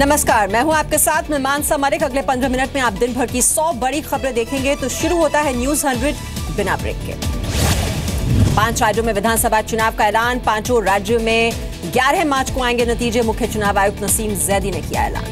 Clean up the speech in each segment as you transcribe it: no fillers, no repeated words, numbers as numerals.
नमस्कार, मैं हूं आपके साथ मैं मानसा मलिक। अगले 15 मिनट में आप दिन भर की 100 बड़ी खबरें देखेंगे। तो शुरू होता है न्यूज 100 बिना ब्रेक के। 5 राज्यों में विधानसभा चुनाव का ऐलान। 5 राज्यों में 11 मार्च को आएंगे नतीजे। मुख्य चुनाव आयुक्त नसीम जैदी ने किया ऐलान।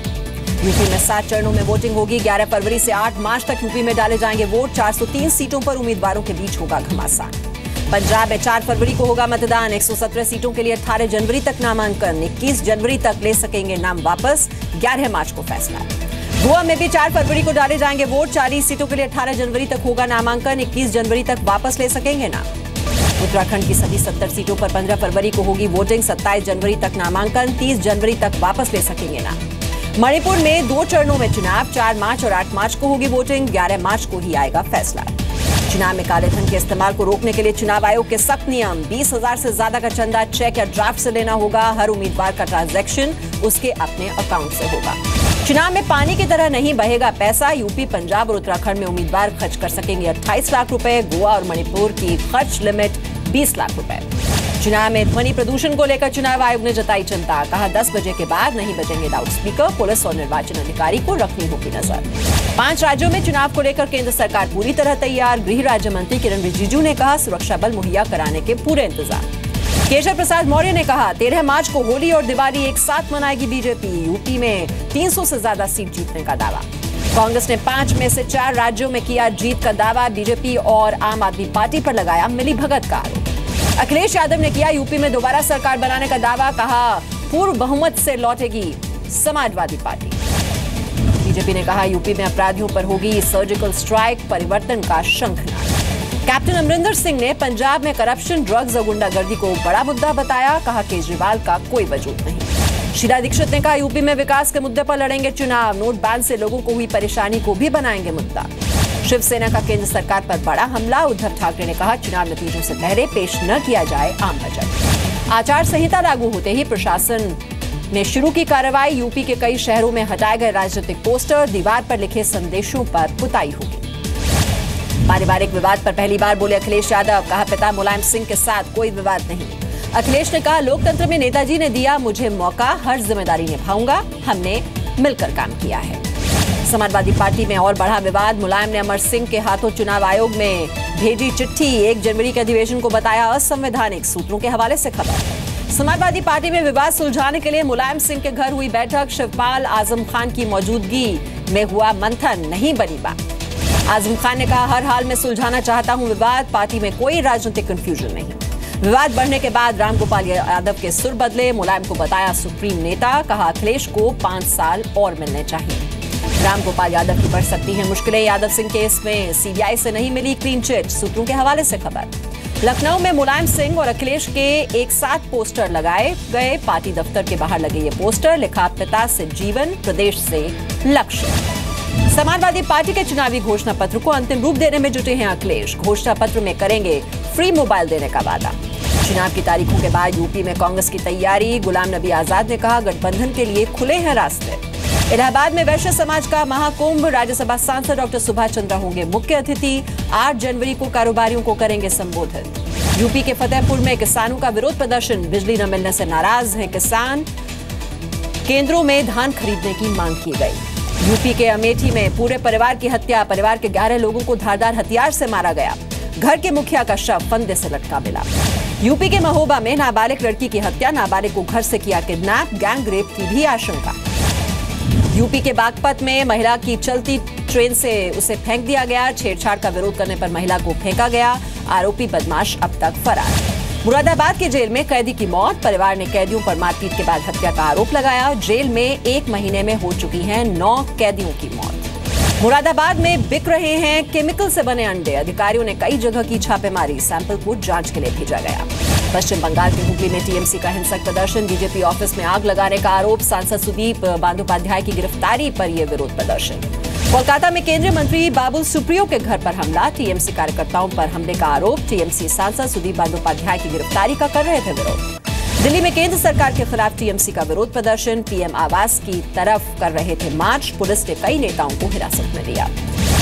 यूपी में 7 चरणों में वोटिंग होगी। 11 फरवरी से 8 मार्च तक यूपी में डाले जाएंगे वोट। 403 सीटों पर उम्मीदवारों के बीच होगा घमासान। पंजाब में 4 फरवरी को होगा मतदान। 117 सीटों के लिए 18 जनवरी तक नामांकन। 21 जनवरी तक ले सकेंगे नाम वापस। 11 मार्च को फैसला। गोवा में भी 4 फरवरी को डाले जाएंगे वोट। 40 सीटों के लिए 18 जनवरी तक होगा नामांकन। 21 जनवरी तक वापस ले सकेंगे नाम। उत्तराखंड की सभी 70 सीटों पर 15 फरवरी को होगी वोटिंग। 27 जनवरी तक नामांकन। 30 जनवरी तक वापस ले सकेंगे नाम। मणिपुर में 2 चरणों में चुनाव। 4 मार्च और 8 मार्च को होगी वोटिंग। 11 मार्च को ही आएगा फैसला। चुनाव में काले धन के इस्तेमाल को रोकने के लिए चुनाव आयोग के सख्त नियम। 20,000 से ज्यादा का चंदा चेक या ड्राफ्ट से लेना होगा। हर उम्मीदवार का ट्रांजैक्शन उसके अपने अकाउंट से होगा। चुनाव में पानी की तरह नहीं बहेगा पैसा। यूपी, पंजाब और उत्तराखंड में उम्मीदवार खर्च कर सकेंगे 28 लाख रुपए। गोवा और मणिपुर की खर्च लिमिट 20 लाख रुपए। चुनाव में ध्वनि प्रदूषण को लेकर चुनाव आयोग ने जताई चिंता। कहा 10 बजे के बाद नहीं बजेंगे लाउड स्पीकर। पुलिस और निर्वाचन अधिकारी को रखनी होगी नजर। 5 राज्यों में चुनाव को लेकर केंद्र सरकार पूरी तरह तैयार। गृह राज्य मंत्री किरण रिजिजू ने कहा सुरक्षा बल मुहैया कराने के पूरे इंतजाम। केशव प्रसाद मौर्य ने कहा 13 मार्च को होली और दिवाली एक साथ मनाएगी बीजेपी। यूपी में 300 से ज्यादा सीट जीतने का दावा। कांग्रेस ने 5 में से 4 राज्यों में किया जीत का दावा। बीजेपी और आम आदमी पार्टी पर लगाया मिलीभगत का आरोप। अखिलेश यादव ने किया यूपी में दोबारा सरकार बनाने का दावा। कहा पूर्व बहुमत से लौटेगी समाजवादी पार्टी। बीजेपी ने कहा यूपी में अपराधियों पर होगी सर्जिकल स्ट्राइक। परिवर्तन का शंखनाद। कैप्टन अमरिंदर सिंह ने पंजाब में करप्शन, ड्रग्स और गुंडागर्दी को बड़ा मुद्दा बताया। कहा केजरीवाल का कोई वजूद नहीं। शीला दीक्षित ने कहा यूपी में विकास के मुद्दे पर लड़ेंगे चुनाव। नोट बैन से लोगों को हुई परेशानी को भी बनाएंगे मुद्दा। शिवसेना का केंद्र सरकार पर बड़ा हमला। उद्धव ठाकरे ने कहा चुनाव नतीजों से पहले पेश न किया जाए आम बजट। आचार संहिता लागू होते ही प्रशासन ने शुरू की कार्रवाई। यूपी के कई शहरों में हटाए गए राजनीतिक पोस्टर। दीवार पर लिखे संदेशों पर पुताई होगी। पारिवारिक विवाद पर पहली बार बोले अखिलेश यादव। कहा पिता मुलायम सिंह के साथ कोई विवाद नहीं। अखिलेश ने कहा लोकतंत्र में नेताजी ने दिया मुझे मौका, हर जिम्मेदारी निभाऊंगा। हमने मिलकर काम किया है। समाजवादी पार्टी में और बढ़ा विवाद। मुलायम ने अमर सिंह के हाथों चुनाव आयोग में भेजी चिट्ठी। 1 जनवरी के अधिवेशन को बताया असंवैधानिक। सूत्रों के हवाले से खबर। समाजवादी पार्टी में विवाद सुलझाने के लिए मुलायम सिंह के घर हुई बैठक। शिवपाल आजम खान की मौजूदगी में हुआ मंथन। नहीं बनी बात। आजम खान ने कहा हर हाल में सुलझाना चाहता हूं विवाद। पार्टी में कोई राजनीतिक कंफ्यूजन नहीं। विवाद बढ़ने के बाद रामगोपाल यादव के सुर बदले। मुलायम को बताया सुप्रीम नेता। कहा अखिलेश को 5 साल और मिलने चाहिए। रामगोपाल यादव की बढ़ सकती है मुश्किलें। यादव सिंह केस में सीबीआई से नहीं मिली क्लीन चिट। सूत्रों के हवाले से खबर। लखनऊ में मुलायम सिंह और अखिलेश के एक साथ पोस्टर लगाए गए। पार्टी दफ्तर के बाहर लगे ये पोस्टर। लिखा पिता से जीवन, प्रदेश से लक्ष्य। समाजवादी पार्टी के चुनावी घोषणा पत्र को अंतिम रूप देने में जुटे हैं अखिलेश। घोषणा पत्र में करेंगे फ्री मोबाइल देने का वादा। चुनाव की तारीखों के बाद यूपी में कांग्रेस की तैयारी। गुलाम नबी आजाद ने कहा गठबंधन के लिए खुले हैं रास्ते। इलाहाबाद में वैश्य समाज का महाकुंभ। राज्यसभा सांसद डॉक्टर सुभाष चंद्रा होंगे मुख्य अतिथि। 8 जनवरी को कारोबारियों को करेंगे संबोधित। यूपी के फतेहपुर में किसानों का विरोध प्रदर्शन। बिजली न मिलने से नाराज हैं किसान। केंद्रों में धान खरीदने की मांग की गई। यूपी के अमेठी में पूरे परिवार की हत्या। परिवार के 11 लोगों को धारदार हथियार से मारा गया। घर के मुखिया का शव फंदे से लटका मिला। यूपी के महोबा में नाबालिग लड़की की हत्या। नाबालिग को घर से किया किडनैप। गैंग रेप की भी आशंका। यूपी के बागपत में महिला की चलती ट्रेन से उसे फेंक दिया गया। छेड़छाड़ का विरोध करने पर महिला को फेंका गया। आरोपी बदमाश अब तक फरार। मुरादाबाद के जेल में कैदी की मौत। परिवार ने कैदियों पर मारपीट के बाद हत्या का आरोप लगाया। जेल में 1 महीने में हो चुकी हैं 9 कैदियों की मौत। मुरादाबाद में बिक रहे हैं केमिकल से बने अंडे। अधिकारियों ने कई जगह की छापेमारी। सैंपल को जांच के लिए भेजा गया। पश्चिम बंगाल के हुगली में टीएमसी का हिंसक प्रदर्शन। बीजेपी ऑफिस में आग लगाने का आरोप। सांसद सुदीप बंदोपाध्याय की गिरफ्तारी पर यह विरोध प्रदर्शन। कोलकाता में केंद्रीय मंत्री बाबुल सुप्रियो के घर पर हमला। टीएमसी कार्यकर्ताओं पर हमले का आरोप। टीएमसी सांसद सुदीप बंदोपाध्याय की गिरफ्तारी का कर रहे थे विरोध। दिल्ली में केंद्र सरकार के खिलाफ टीएमसी का विरोध प्रदर्शन। पीएम आवास की तरफ कर रहे थे मार्च। पुलिस ने कई नेताओं को हिरासत में लिया।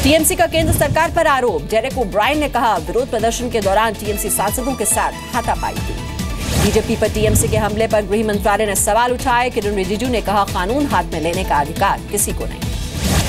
टीएमसी का केंद्र सरकार पर आरोप। डेरेक ओब्रायन ने कहा विरोध प्रदर्शन के दौरान टीएमसी सांसदों के साथ हाथापाई हुई। बीजेपी पर टीएमसी के हमले पर गृह मंत्रालय ने सवाल उठाए। किरेन रिजिजू ने कहा, कानून हाथ में लेने का अधिकार किसी को नहीं।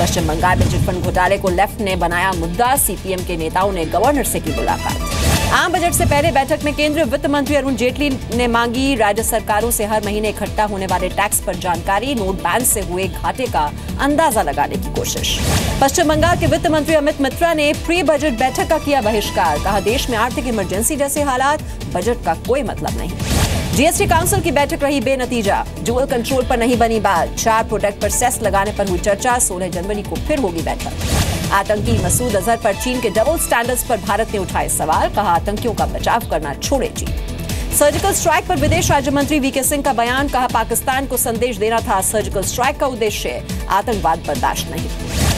पश्चिम बंगाल में चिटफंड घोटाले को लेफ्ट ने बनाया मुद्दा। सीपीएम के नेताओं ने गवर्नर से की मुलाकात। आम बजट से पहले बैठक में केंद्रीय वित्त मंत्री अरुण जेटली ने मांगी राज्य सरकारों से हर महीने इकट्ठा होने वाले टैक्स पर जानकारी। नोट बैन से हुए घाटे का अंदाजा लगाने की कोशिश। पश्चिम बंगाल के वित्त मंत्री अमित मित्रा ने प्री बजट बैठक का किया बहिष्कार। कहा, देश में आर्थिक इमरजेंसी जैसे हालात, बजट का कोई मतलब नहीं। जीएसटी काउंसिल की बैठक रही बेनतीजा। ड्यूअल कंट्रोल पर नहीं बनी बात। 4 प्रोडक्ट पर सेस लगाने पर हुई चर्चा। 16 जनवरी को फिर होगी बैठक। आतंकी मसूद अजहर पर चीन के डबल स्टैंडर्ड्स पर भारत ने उठाए सवाल। कहा, आतंकियों का बचाव करना छोड़े चीन। सर्जिकल स्ट्राइक पर विदेश राज्य मंत्री वीके सिंह का बयान। कहा, पाकिस्तान को संदेश देना था सर्जिकल स्ट्राइक का उद्देश्य, आतंकवाद बर्दाश्त नहीं।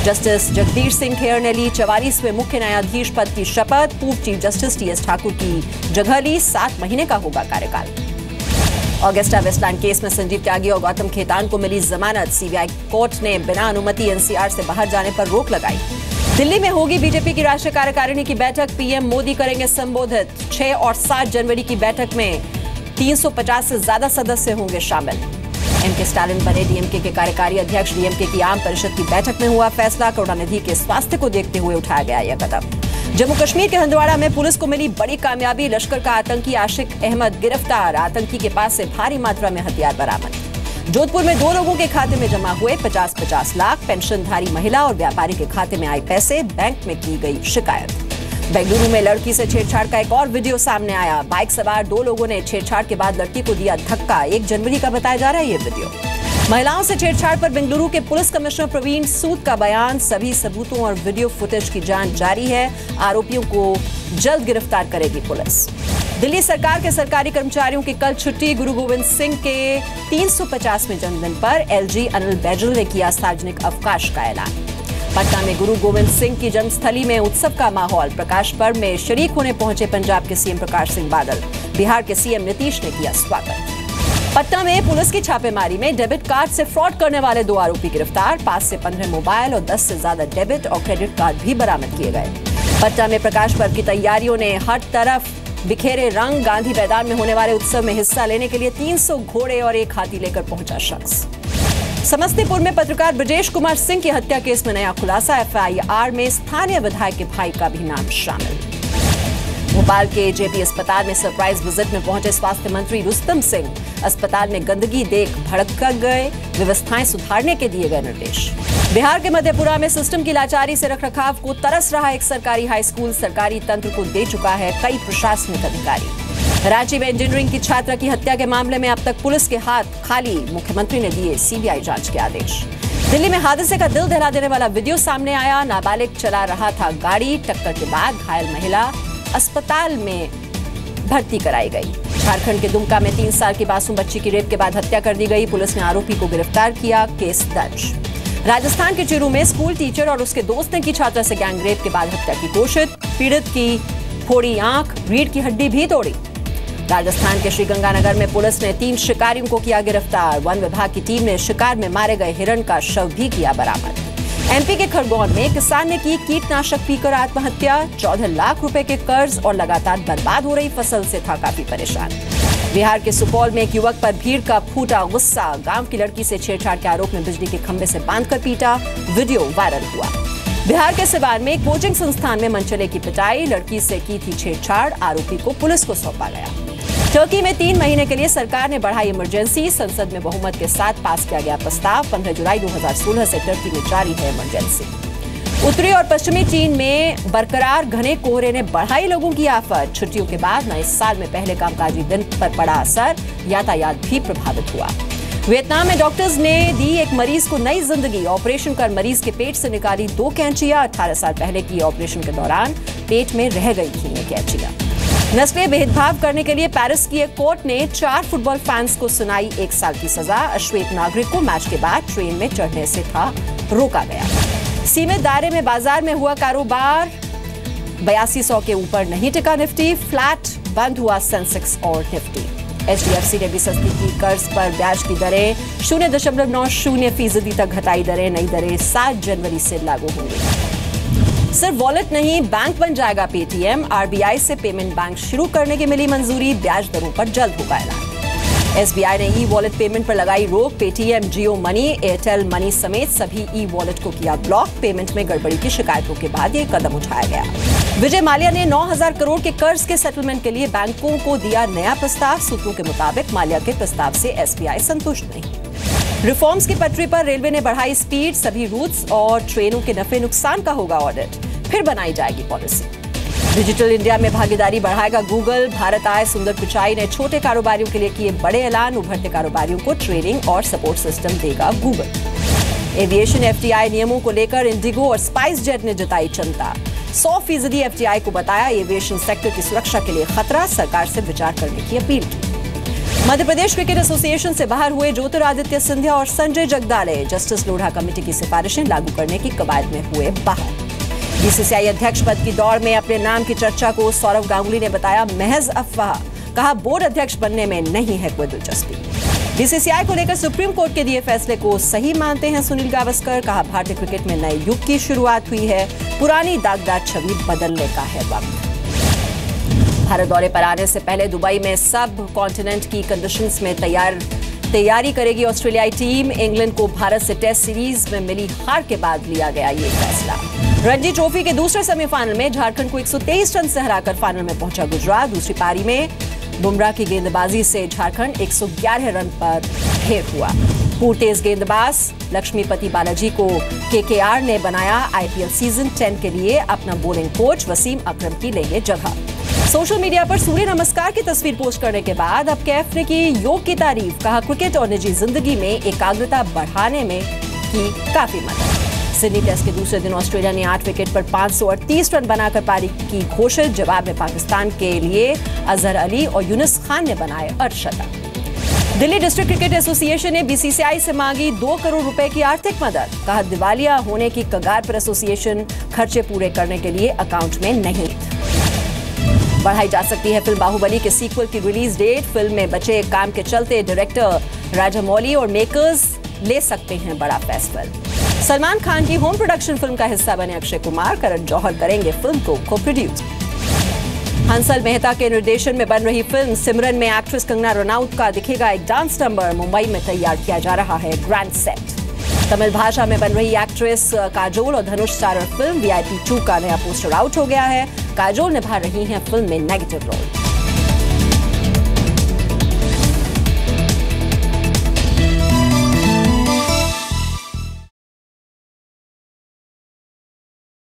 जस्टिस जगदीश सिंह खेर ने ली 44वें मुख्य न्यायाधीश पद की शपथ। पूर्व चीफ जस्टिस टीएस ठाकुर की जगह ली। 7 महीने का होगा कार्यकाल। ऑगस्टा वेस्टलैंड केस में संजीव त्यागी और गौतम खेतान को मिली जमानत। सीबीआई कोर्ट ने बिना अनुमति एनसीआर से बाहर जाने पर रोक लगाई। दिल्ली में होगी बीजेपी की राष्ट्रीय कार्यकारिणी की बैठक। पीएम मोदी करेंगे संबोधित। 6 और 7 जनवरी की बैठक में 350 से ज्यादा सदस्य होंगे शामिल। एमके स्टालिन बने डीएमके के कार्यकारी अध्यक्ष। डीएमके की आम परिषद की बैठक में हुआ फैसला। करुणानिधि के स्वास्थ्य को देखते हुए उठाया गया यह कदम। जम्मू कश्मीर के हंदवाड़ा में पुलिस को मिली बड़ी कामयाबी। लश्कर का आतंकी आशिक अहमद गिरफ्तार। आतंकी के पास से भारी मात्रा में हथियार बरामद। जोधपुर में 2 लोगों के खाते में जमा हुए 50-50 लाख। पेंशनधारी महिला और व्यापारी के खाते में आए पैसे। बैंक में की गई शिकायत। बेंगलुरु में लड़की से छेड़छाड़ का एक और वीडियो सामने आया। बाइक सवार 2 लोगों ने छेड़छाड़ के बाद लड़की को दिया धक्का। 1 जनवरी का बताया जा रहा है ये वीडियो। महिलाओं से छेड़छाड़ पर बेंगलुरु के पुलिस कमिश्नर प्रवीण सूद का बयान। सभी सबूतों और वीडियो फुटेज की जांच जारी है। आरोपियों को जल्द गिरफ्तार करेगी पुलिस। दिल्ली सरकार के सरकारी कर्मचारियों की कल छुट्टी। गुरु गोविंद सिंह के 350वें जन्मदिन पर एलजी अनिल बैजल ने किया सार्वजनिक अवकाश का ऐलान। पटना में गुरु गोविंद सिंह की जन्मस्थली में उत्सव का माहौल। प्रकाश पर्व में शरीक होने पहुंचे पंजाब के सीएम प्रकाश सिंह बादल। बिहार के सीएम नीतीश ने किया स्वागत। पटना में पुलिस की छापेमारी में डेबिट कार्ड से फ्रॉड करने वाले 2 आरोपी गिरफ्तार। 5 से 15 मोबाइल और 10 से ज्यादा डेबिट और क्रेडिट कार्ड भी बरामद किए गए। पटना में प्रकाश पर्व की तैयारियों ने हर तरफ बिखेरे रंग। गांधी मैदान में होने वाले उत्सव में हिस्सा लेने के लिए 300 घोड़े और 1 हाथी लेकर पहुंचा शख्स। समस्तीपुर में पत्रकार ब्रजेश कुमार सिंह की हत्या केस में नया खुलासा। एफआईआर में स्थानीय विधायक के भाई का भी नाम शामिल। भोपाल के जेपी अस्पताल में सरप्राइज विजिट में पहुंचे स्वास्थ्य मंत्री रुस्तम सिंह। अस्पताल में गंदगी देख भड़क गए। व्यवस्थाएं सुधारने के दिए गए निर्देश। बिहार के मधेपुरा में सिस्टम की लाचारी से रखरखाव को तरस रहा एक सरकारी हाई स्कूल। सरकारी तंत्र को दे चुका है कई प्रशासनिक अधिकारी। रांची में इंजीनियरिंग की छात्रा की हत्या के मामले में अब तक पुलिस के हाथ खाली। मुख्यमंत्री ने दिए सीबीआई जांच के आदेश। दिल्ली में हादसे का दिल दहला देने वाला वीडियो सामने आया। नाबालिग चला रहा था गाड़ी। टक्कर के बाद घायल महिला अस्पताल में भर्ती कराई गई। झारखंड के दुमका में 3 साल की मासूम बच्ची की रेप के बाद हत्या कर दी गई। पुलिस ने आरोपी को गिरफ्तार किया। केस दर्ज। राजस्थान के चूरू में स्कूल टीचर और उसके दोस्त ने की छात्रा से गैंग रेप के बाद हत्या की कोशिश। पीड़ित की फोड़ी आंख, रीढ़ की हड्डी भी तोड़ी। राजस्थान के श्रीगंगानगर में पुलिस ने 3 शिकारियों को किया गिरफ्तार। वन विभाग की टीम ने शिकार में मारे गए हिरण का शव भी किया बरामद। एमपी के खरगोन में किसान ने की कीटनाशक पीकर आत्महत्या। 14 लाख रुपए के कर्ज और लगातार बर्बाद हो रही फसल से था काफी परेशान। बिहार के सुपौल में एक युवक पर भीड़ का फूटा गुस्सा। गांव की लड़की से छेड़छाड़ के आरोप में बिजली के खंभे से बांधकर पीटा। वीडियो वायरल हुआ। बिहार के सिवान में एक कोचिंग संस्थान में मनचले की पिटाई। लड़की से की थी छेड़छाड़। आरोपी को पुलिस को सौंपा गया। टर्की में 3 महीने के लिए सरकार ने बढ़ाई इमरजेंसी। संसद में बहुमत के साथ पास किया गया प्रस्ताव। 15 जुलाई 2016 से टर्की में जारी है इमरजेंसी। उत्तरी और पश्चिमी चीन में बरकरार घने कोहरे ने बढ़ाई लोगों की आफत। छुट्टियों के बाद नए साल में पहले कामकाजी दिन पर पड़ा असर। यातायात भी प्रभावित हुआ। वियतनाम में डॉक्टर्स ने दी एक मरीज को नई जिंदगी। ऑपरेशन कर मरीज के पेट से निकाली 2 कैंचियां। 18 साल पहले की ऑपरेशन के दौरान पेट में रह गई थी ये कैंचियां। नस्लीय भेदभाव करने के लिए पेरिस की एक कोर्ट ने 4 फुटबॉल फैंस को सुनाई 1 साल की सजा। अश्वेत नागरिक को मैच के बाद ट्रेन में चढ़ने से था रोका गया। सीमित दायरे में बाजार में हुआ कारोबार। 8200 के ऊपर नहीं टिका निफ्टी। फ्लैट बंद हुआ सेंसेक्स और निफ्टी। एचडीएफसी ने भी सस्ती की कर्ज पर ब्याज की दरें 0.90% तक घटाई दरें। नई दरें 7 जनवरी से लागू होंगी। सिर्फ वॉलेट नहीं, बैंक बन जाएगा पेटीएम। आरबीआई से पेमेंट बैंक शुरू करने की मिली मंजूरी। ब्याज दरों पर जल्द होगा ऐलान। एसबीआई ने ई वॉलेट पेमेंट पर लगाई रोक। पेटीएम, जियो मनी, एयरटेल मनी समेत सभी ई वॉलेट को किया ब्लॉक। पेमेंट में गड़बड़ी की शिकायतों के बाद ये कदम उठाया गया। विजय माल्या ने 9,000 करोड़ के कर्ज के सेटलमेंट के लिए बैंकों को दिया नया प्रस्ताव। सूत्रों के मुताबिक माल्या के प्रस्ताव से एसबीआई संतुष्ट नहीं। रिफॉर्म्स की पटरी पर रेलवे ने बढ़ाई स्पीड। सभी रूट्स और ट्रेनों के नफे नुकसान का होगा ऑडिट। फिर बनाई जाएगी पॉलिसी। डिजिटल इंडिया में भागीदारी बढ़ाएगा गूगल। भारत आए सुंदर पिचाई ने छोटे कारोबारियों के लिए किए बड़े ऐलान। उभरते कारोबारियों को ट्रेनिंग और सपोर्ट सिस्टम देगा गूगल। एविएशन एफटीआई नियमों को लेकर इंडिगो और स्पाइस जेट ने जताई चिंता। 100% एफटीआई को बताया एविएशन सेक्टर की सुरक्षा के लिए खतरा। सरकार से विचार करने की अपील की। मध्य प्रदेश क्रिकेट एसोसिएशन से बाहर हुए ज्योतिरादित्य सिंधिया और संजय जगदाले। जस्टिस लोढ़ा कमेटी की सिफारिशें लागू करने की कवायद में हुए बाहर। बीसीसीआई अध्यक्ष पद की दौड़ में अपने नाम की चर्चा को सौरव गांगुली ने बताया महज अफवाह। कहा बोर्ड अध्यक्ष बनने में नहीं है कोई दिलचस्पी। बीसीसीआई को लेकर सुप्रीम कोर्ट के दिए फैसले को सही मानते हैं सुनील गावस्कर। कहा भारतीय क्रिकेट में नए युग की शुरुआत हुई है। पुरानी दागदार छवि बदलने का है वक्त। भारत दौरे पर आने से पहले दुबई में सब कॉन्टिनेंट की कंडीशंस में तैयारी करेगी ऑस्ट्रेलियाई टीम। इंग्लैंड को भारत से टेस्ट सीरीज में मिली हार के बाद लिया गया ये फैसला। रणजी ट्रॉफी के दूसरे सेमीफाइनल में झारखंड को 123 रन से हराकर फाइनल में पहुंचा गुजरात। दूसरी पारी में बुमराह की गेंदबाजी से झारखंड 111 रन पर ढेर हुआ। तेज गेंदबाज लक्ष्मीपति बालाजी को केकेआर ने बनाया आईपीएल सीजन 10 के लिए अपना बोलिंग कोच। वसीम अकरम की लेंगे जगह। सोशल मीडिया पर सूर्य नमस्कार की तस्वीर पोस्ट करने के बाद अब कैफ ने की योग की तारीफ। कहा क्रिकेट और निजी जिंदगी में एकाग्रता बढ़ाने में की काफी मदद। सिडनी टेस्ट के दूसरे दिन ऑस्ट्रेलिया ने 8 विकेट पर 538 रन बनाकर पारी की घोषित। जवाब में पाकिस्तान के लिए अजहर अली और यूनुस खान ने बनाए अर्धशतक। दिल्ली डिस्ट्रिक्ट क्रिकेट एसोसिएशन ने बीसीसीआई से मांगी 2 करोड़ रुपए की आर्थिक मदद। कहा दिवालिया होने की कगार पर एसोसिएशन खर्चे पूरे करने के लिए अकाउंट में नहीं। बढ़ाई जा सकती है फिल्म बाहुबली के सीक्वल की रिलीज डेट। फिल्म में बचे काम के चलते डायरेक्टर राजामौली और मेकर्स ले सकते हैं बड़ा फैसला। सलमान खान की होम प्रोडक्शन फिल्म का हिस्सा बने अक्षय कुमार। करण जौहर करेंगे फिल्म को प्रोड्यूस। हंसल मेहता के निर्देशन में बन रही फिल्म सिमरन में एक्ट्रेस कंगना रनौत का दिखेगा एक डांस नंबर। मुंबई में तैयार किया जा रहा है ग्रैंड सेट। तमिल भाषा में बन रही एक्ट्रेस काजोल और धनुष स्टारर फिल्म VIP 2 का नया पोस्टर आउट हो गया है। काजोल निभा रही हैं फिल्म में नेगेटिव रोल।